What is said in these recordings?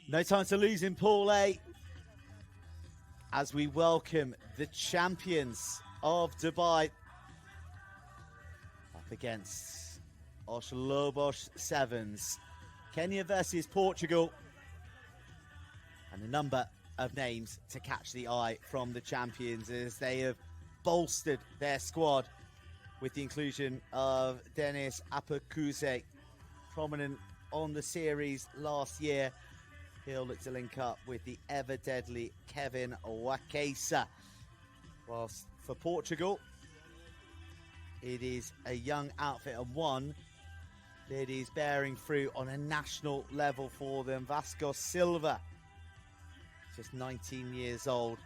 No time to lose in Pool A as we welcome the champions of Dubai up against Hsbc. Kenya versus Portugal, and a number of names to catch the eye from the champions as they have bolstered their squad with the inclusion of Dennis Hsbc, prominent on the series last year. He'll look to link up with the ever-deadly Kevin Wakesa. Whilst for Portugal, it is a young outfit and one that is bearing fruit on a national level for them. Vasco Silva, just 19 years old,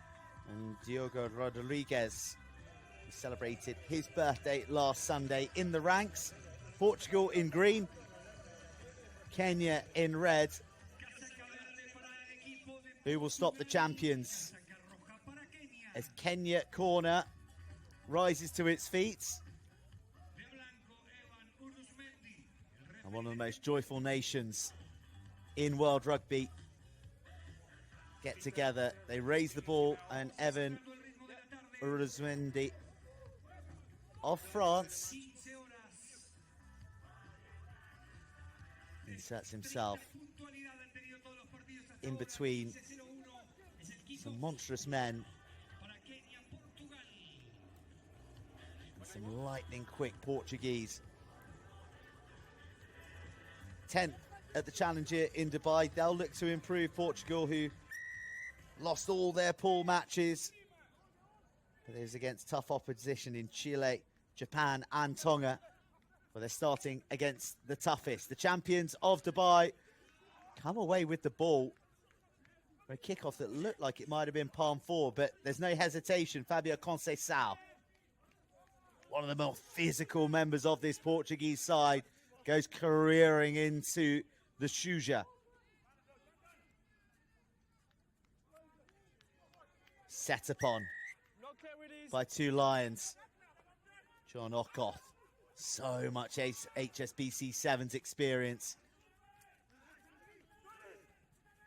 and Diogo Rodriguez, who celebrated his birthday last Sunday in the ranks. Portugal in green, Kenya in red. Who will stop the champions? As Kenya corner rises to its feet. And one of the most joyful nations in world rugby get together. They raise the ball, and Evan Uruzmendi of France inserts himself in between some monstrous men and some lightning quick Portuguese. 10th at the Challenger in Dubai. They'll look to improve. Portugal, who lost all their pool matches, but it was against tough opposition in Chile, Japan and Tonga, where they're starting against the toughest. The champions of Dubai come away with the ball for a kickoff that looked like it might have been palm forward, but there's no hesitation. Fabio Conceição, one of the more physical members of this Portuguese side, goes careering into the Hsbc. Set upon by two Lions. John Okoth, so much HSBC Sevens experience.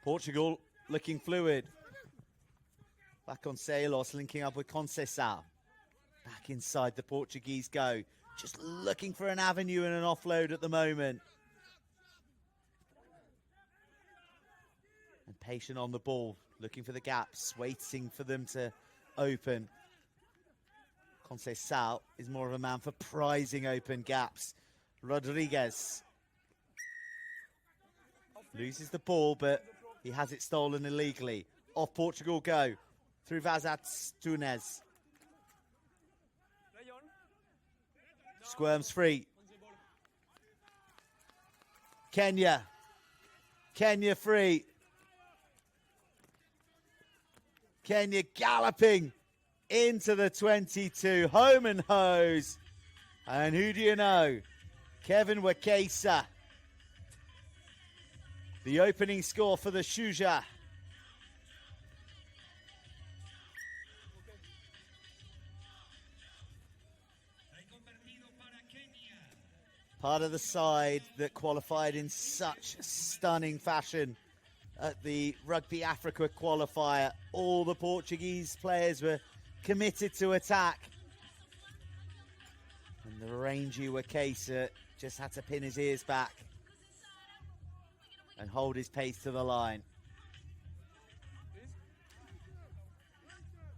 Portugal looking fluid. Back on Salos, linking up with Conceição. Back inside the Portuguese go. Just looking for an avenue and an offload at the moment. And patient on the ball, looking for the gaps, waiting for them to open. Conceição is more of a man for prizing open gaps. Rodriguez loses the ball, but he has it stolen illegally. Off Portugal go, through Vazat Túnez. Squirms free. Kenya free. Kenya galloping into the 22, home and hose. And who do you know? Kevin Wakesa. The opening score for the Hsbc. Part of the side that qualified in such stunning fashion at the Rugby Africa qualifier. All the Portuguese players were committed to attack. And the rangy Wakesa just had to pin his ears back and hold his pace to the line.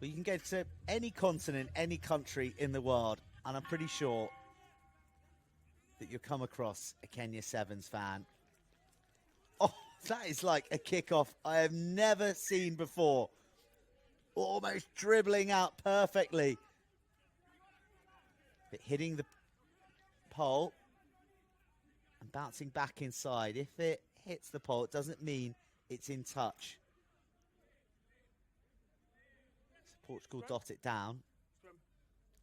But you can go to any continent, any country in the world, and I'm pretty sure that you'll come across a Kenya Sevens fan. Oh, that is like a kickoff I have never seen before. Almost dribbling out perfectly. But hitting the pole and bouncing back inside. If it hits the pole, it doesn't mean it's in touch. So Portugal dot it down.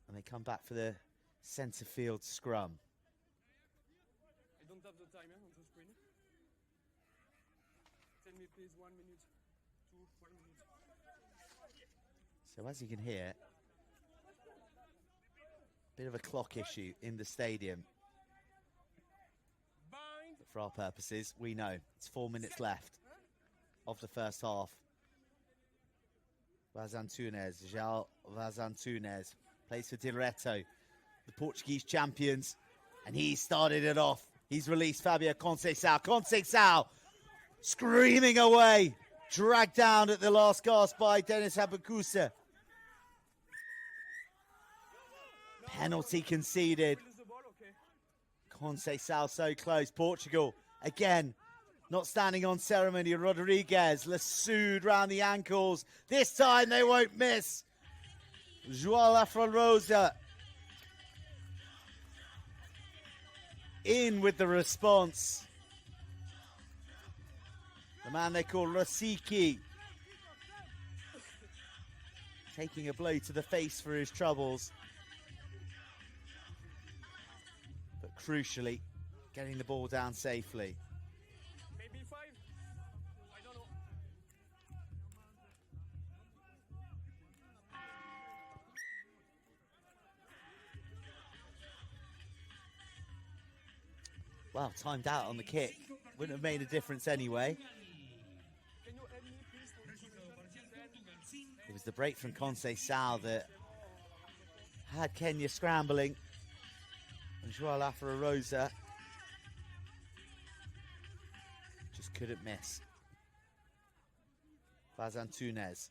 And they come back for the centre field scrum. I don't have the timer on the screen. Tell me please 1 minute, 2, 1 minute. So as you can hear, bit of a clock issue in the stadium. But for our purposes, we know it's 4 minutes left. of the first half. Vazantunes, João Vazantunes, plays for Direto, the Portuguese champions, and he started it off. He's released Fabio Conceição. Conceição screaming away, dragged down at the last gasp by Dennis Hsbc. Penalty conceded. Conceição so close. Portugal again not standing on ceremony. Rodrigues lassoed round the ankles. This time they won't miss. João Afro-Rosa in with the response. The man they call Rosiki, taking a blow to the face for his troubles. But crucially, getting the ball down safely. Maybe 5. I don't know. Well, timed out on the kick. Wouldn't have made a difference anyway. Can you help me, please? It was the break from Conceição that had Kenya scrambling. And João Afro-Rosa just couldn't miss. Vazantunes.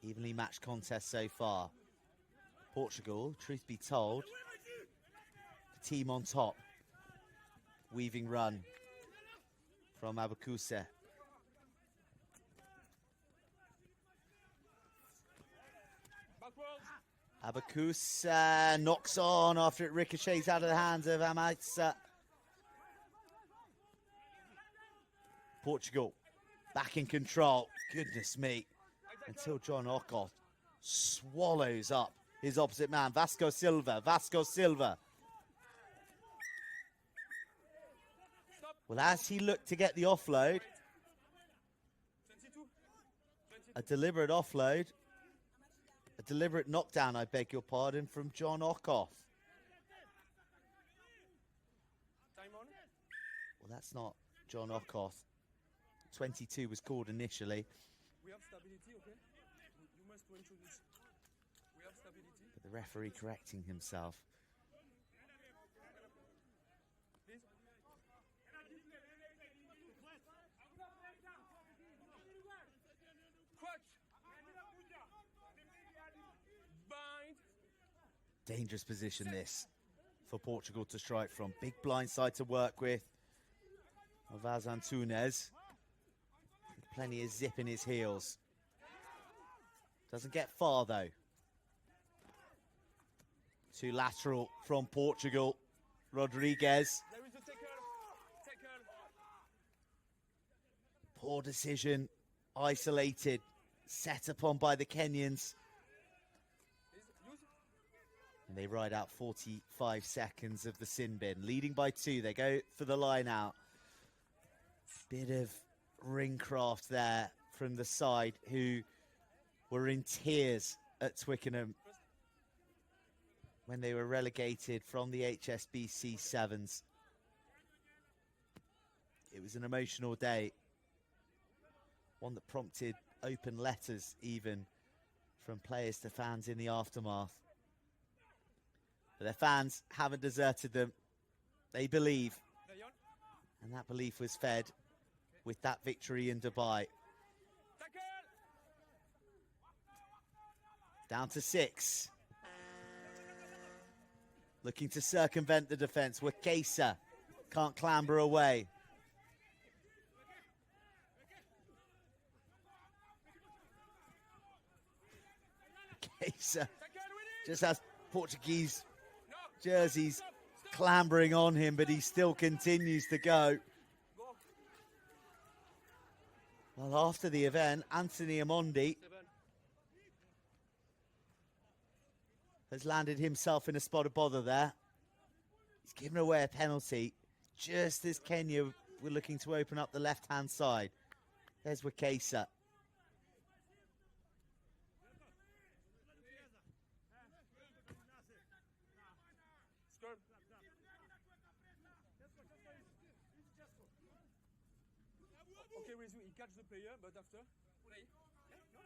Evenly matched contest so far. Portugal, truth be told, the team on top. Weaving run from Hsbc. Hsbc knocks on after it ricochets out of the hands of Amatsa. Portugal back in control. Goodness me. Until John Okoth swallows up his opposite man, Vasco Silva. Well, as he looked to get the offload, a deliberate offload, a deliberate knockdown, I beg your pardon, from John Okoth. Time on. Well, that's not John Okoth. 22 was called initially. We have stability, okay? You must win through this. We have stability. But the referee correcting himself. Please. Crutch. Bind. Dangerous position this for Portugal to strike from. Big blind side to work with. Vazantunes. Plenty of zip in his heels. Doesn't get far though. Too lateral from Portugal. Rodrigues. There is a tackle. Poor decision. Isolated. Set upon by the Kenyans. And they ride out 45 seconds of the sin bin. Leading by 2. They go for the line out. Bit of ring craft there from the side, who were in tears at Twickenham when they were relegated from the Hsbc Sevens. It was an emotional day, one that prompted open letters even from players to fans in the aftermath. But their fans haven't deserted them. They believe, and that belief was fed with that victory in Dubai. Down to 6. Looking to circumvent the defence. Wakesa can't clamber away. Wakesa just has Portuguese jerseys clambering on him, but he still continues to go. Well, after the event, Anthony Amondi has landed himself in a spot of bother there. He's given away a penalty just as Kenya were looking to open up the left-hand side. There's Wakesa. Okay, with you, he catch the player, but after play. Yeah, no.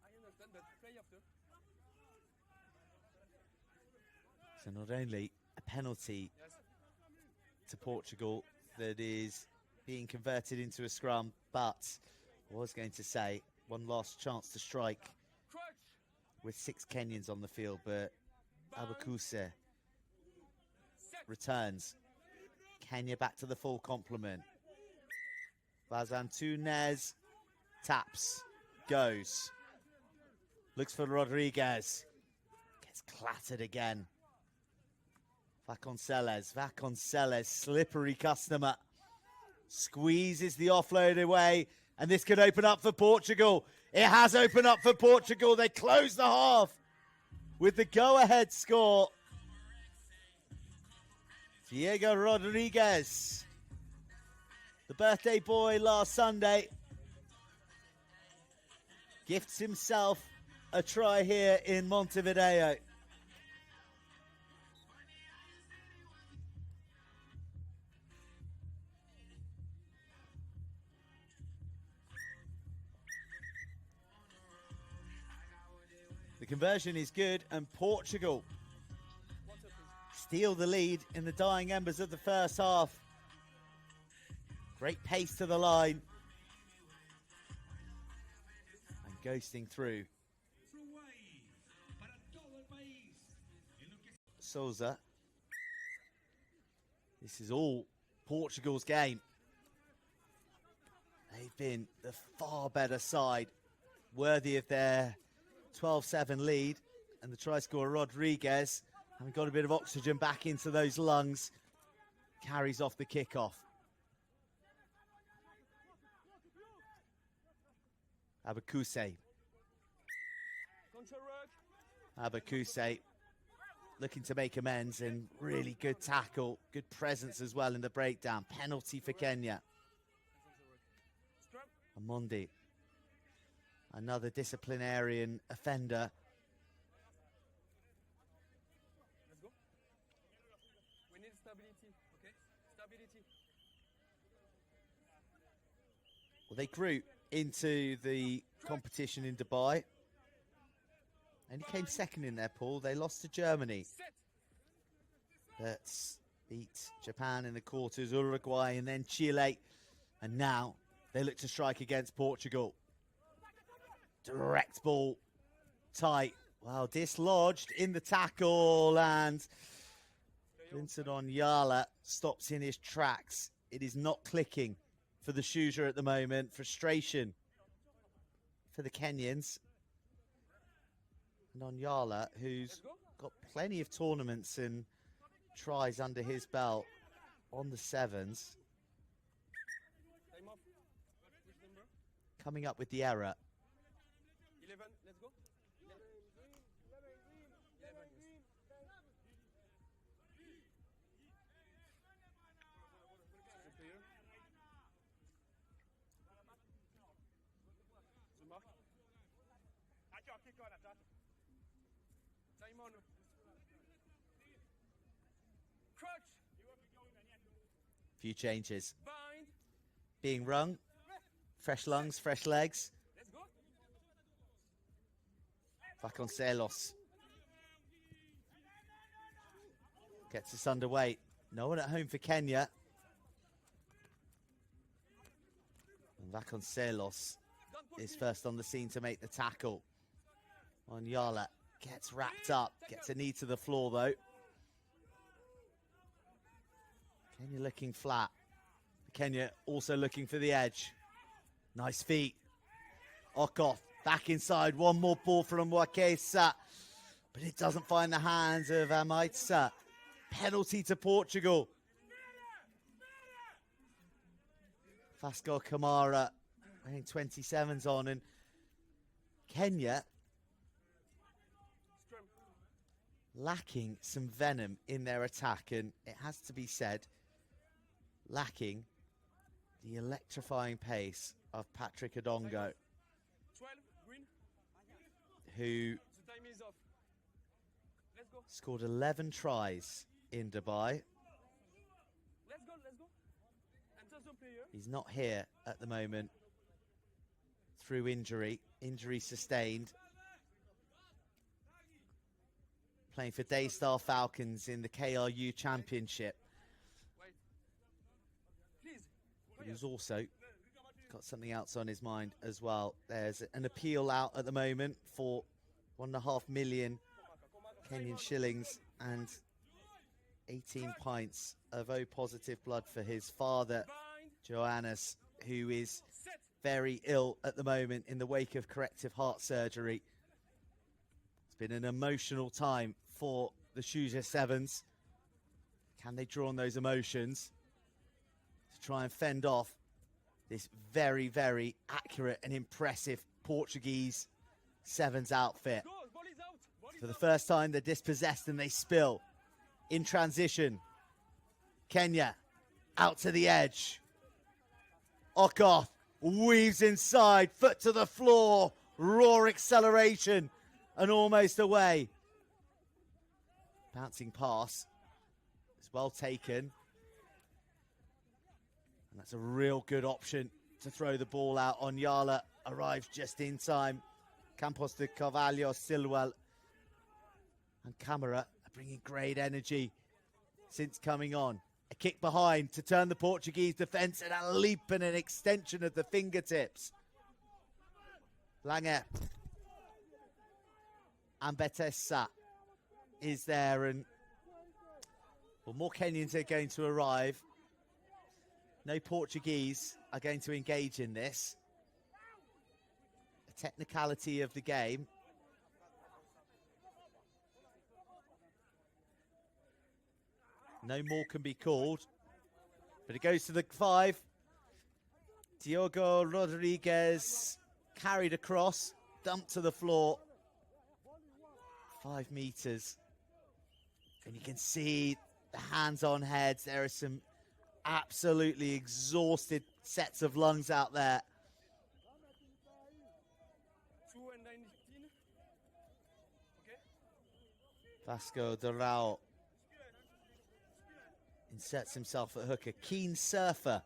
I understand, but play after. So not only a penalty Yes. to Portugal that is being converted into a scrum, but I was going to say one last chance to strike Crutch. with 6 Kenyans on the field, but Hsbc Set. returns. Kenya back to the full complement. Vazantunez taps, goes. Looks for Rodriguez. Gets clattered again. Vasconcelos, slippery customer. Squeezes the offload away, and this could open up for Portugal. It has opened up for Portugal. They close the half with the go-ahead score. Diego Rodriguez, the birthday boy last Sunday, gifts himself a try here in Montevideo. The conversion is good, and Portugal steal the lead in the dying embers of the first half. Great pace to the line. And ghosting through. Souza. This is all Portugal's game. They've been the far better side, worthy of their 12-7 lead. And the try scorer, Rodriguez, having got a bit of oxygen back into those lungs, carries off the kickoff. Hsbc. Hsbc looking to make amends, and really good tackle, good presence as well in the breakdown. Penalty for Kenya. Amondi, another disciplinarian offender. Let's go. We need stability, okay? Stability. Well, they grew into the competition in Dubai. And he came second in their pool. They lost to Germany. That's beat Japan in the quarters, Uruguay, and then Chile. And now they look to strike against Portugal. Direct ball, tight. Well, dislodged in the tackle, and Vincent Onyala stops in his tracks. It is not clicking for the Hsbc at the moment. Frustration for the Kenyans. And Onyala, who's got plenty of tournaments and tries under his belt on the sevens. Time off. Which number? Coming up with the error. 11, let's go. 11, yes. The player. The mark. Time on. Crutch. Few changes. Bind. Being rung. Fresh lungs, fresh legs. Let's go. Vasconcelos gets us underway. No one at home for Kenya. And Vasconcelos is first on the scene to make the tackle. Onyala gets wrapped up, gets a knee to the floor though. Kenya looking flat. Kenya also looking for the edge. Nice feet. Okoth back inside. One more ball from Mwakesa, but it doesn't find the hands of Amaitsa. Penalty to Portugal. Fasco Kamara wearing 27s on, and Kenya lacking some venom in their attack, and it has to be said, lacking the electrifying pace of Patrick Odongo, 12, green. who The time is off. Let's go. scored 11 tries in Dubai. Let's go, let's go. Enter the player. He's not here at the moment through injury sustained. Playing for Daystar Falcons in the KRU Championship. Wait. Please. But he's also got something else on his mind as well. There's an appeal out at the moment for 1.5 million Kenyan shillings and 18 pints of O positive blood for his father, Johannes, who is very ill at the moment in the wake of corrective heart surgery. It's been an emotional time for the Hsbc Sevens. Can they draw on those emotions to try and fend off this very, very accurate and impressive Portuguese Sevens outfit? For the first time, they're dispossessed and they spill. In transition, Kenya out to the edge. Okoth weaves inside, foot to the floor, raw acceleration, and almost away. Bouncing pass. It's well taken. And that's a real good option to throw the ball out. Onyala arrives just in time. Campos de Carvalho, Silwell, and Camara are bringing great energy since coming on. A kick behind to turn the Portuguese defence and a leap and an extension of the fingertips. Lange and Betessa is there, and well, more Kenyans are going to arrive. No Portuguese are going to engage in this. A technicality of the game. No more can be called. But it goes to the 5. Diogo Rodriguez carried across, dumped to the floor. 5 meters. And you can see the hands on heads. There are some absolutely exhausted sets of lungs out there. 2 and 19. Okay. Vasco Durao inserts himself at hooker. Keen surfer,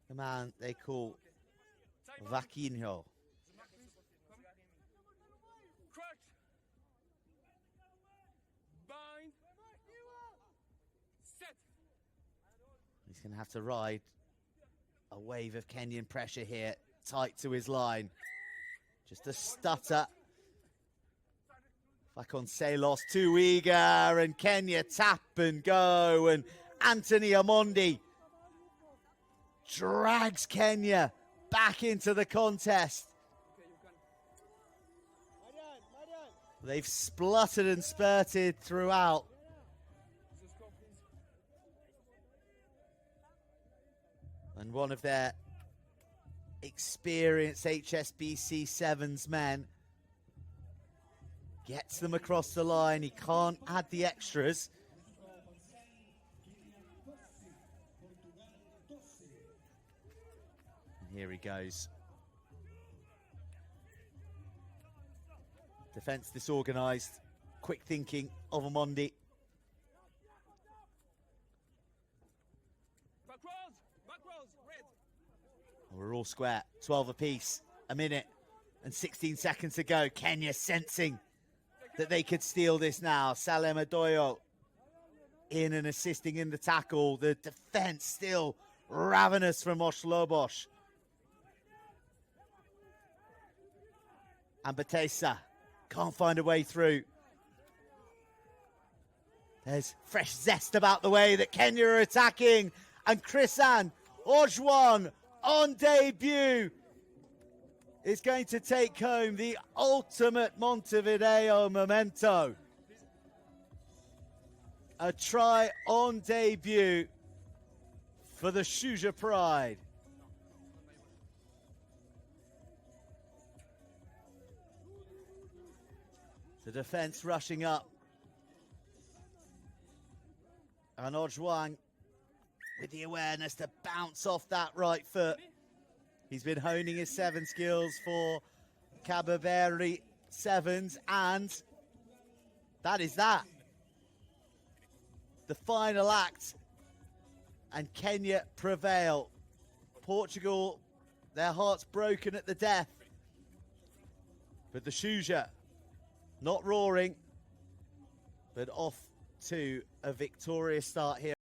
the man they call Vaquinho. Crutch. Bind. Set. He's going to have to ride a wave of Kenyan pressure here, tight to his line. Just a stutter. Vasconcelos too eager, and Kenya tap and go, and Anthony Amondi drags Kenya back into the contest. They've spluttered and spurted throughout. And one of their experienced HSBC Sevens men gets them across the line. He can't add the extras. And here he goes. Defence disorganised. Quick thinking of Amondi. Backwards, red. We're all square. 12 apiece. A minute and 16 seconds to go. Kenya sensing that they could steal this now. Salem Adoyo in and assisting in the tackle. The defence still ravenous from Oshlobos. And Batesa can't find a way through. There's fresh zest about the way that Kenya are attacking. And Chrisan Ojwan on debut is going to take home the ultimate Montevideo memento. A try on debut for the Hsbc Pride. The defence rushing up. And Ojwang with the awareness to bounce off that right foot. He's been honing his 7 skills for Cabo Verde Sevens, and that is that. The final act, and Kenya prevail Portugal, their hearts broken at the death. But the Hsbc not roaring, but off to a victorious start here.